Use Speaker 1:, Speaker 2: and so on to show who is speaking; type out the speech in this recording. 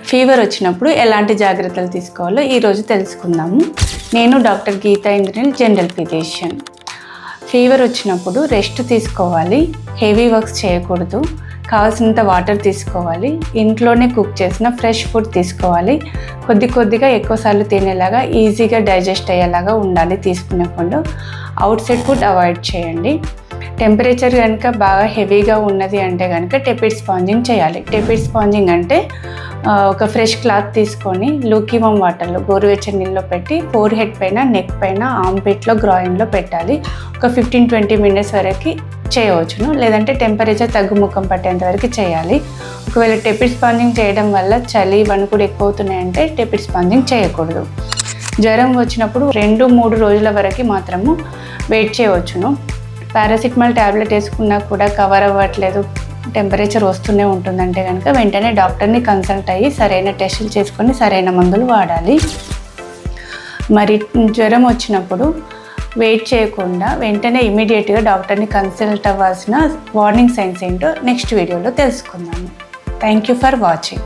Speaker 1: Fever వచ్చినప్పుడు ఎలాంటి జాగ్రత్తలు తీసుకోవాలో ఈరోజు తెలుసుకుందాము. నేను doctor Geeta Indraneel, general physician. Fever వచ్చినప్పుడు రెస్ట్ తీసుకోవాలి, హెవీ వర్క్స్ చేయకూడదు, కావాల్సినంత వాటర్ తీసుకోవాలి, ఇంట్లోనే కుక్ చేసిన ఫ్రెష్ ఫుడ్ తీసుకోవాలి, కొద్దిగా ఎక్కువసార్లు తినేలాగా ఈజీగా డైజెస్ట్ అయ్యేలాగా ఉండాలి తీసుకునే food. Out side food avoid చేయండి. టెంపరేచర్ కనుక బాగా హెవీగా ఉన్నది అంటే కనుక టెపిడ్ స్పాంజింగ్ చేయాలి. టెపిడ్ స్పాంజింగ్ అంటే ఒక ఫ్రెష్ క్లాత్ తీసుకొని లూకీవామ్ వాటర్లో గోరువెచ్చని నీళ్ళలో పెట్టి ఫోర్ హెడ్ పైన, నెక్ పైన, ఆర్మ్పిట్లో, గ్రాయిన్లో పెట్టాలి. ఒక 15-20 మినిట్స్ వరకు చేయవచ్చును. లేదంటే టెంపరేచర్ తగ్గుముఖం పట్టేంత వరకు చేయాలి. ఒకవేళ టెపిడ్ స్పాంజింగ్ చేయడం వల్ల చలి, వణుకుడు ఎక్కువ అవుతున్నాయంటే టెపిడ్ స్పాంజింగ్ చేయకూడదు. జ్వరం వచ్చినప్పుడు 2-3 రోజుల వరకు మాత్రము వెయిట్ చేయవచ్చును. పారాసిటమాల్ ట్యాబ్లెట్ వేసుకున్నా కూడా కవర్ అవ్వట్లేదు, టెంపరేచర్ వస్తూనే ఉంటుందంటే కనుక వెంటనే డాక్టర్ని కన్సల్ట్ అయ్యి సరైన టెస్టులు చేసుకొని సరైన మందులు వాడాలి. మరి జ్వరం వచ్చినప్పుడు వెయిట్ చేయకుండా వెంటనే ఇమీడియట్గా డాక్టర్ని కన్సల్ట్ అవ్వాల్సిన వార్నింగ్ సైన్స్ ఏంటో నెక్స్ట్ వీడియోలో తెలుసుకుందాము. Thank you for watching.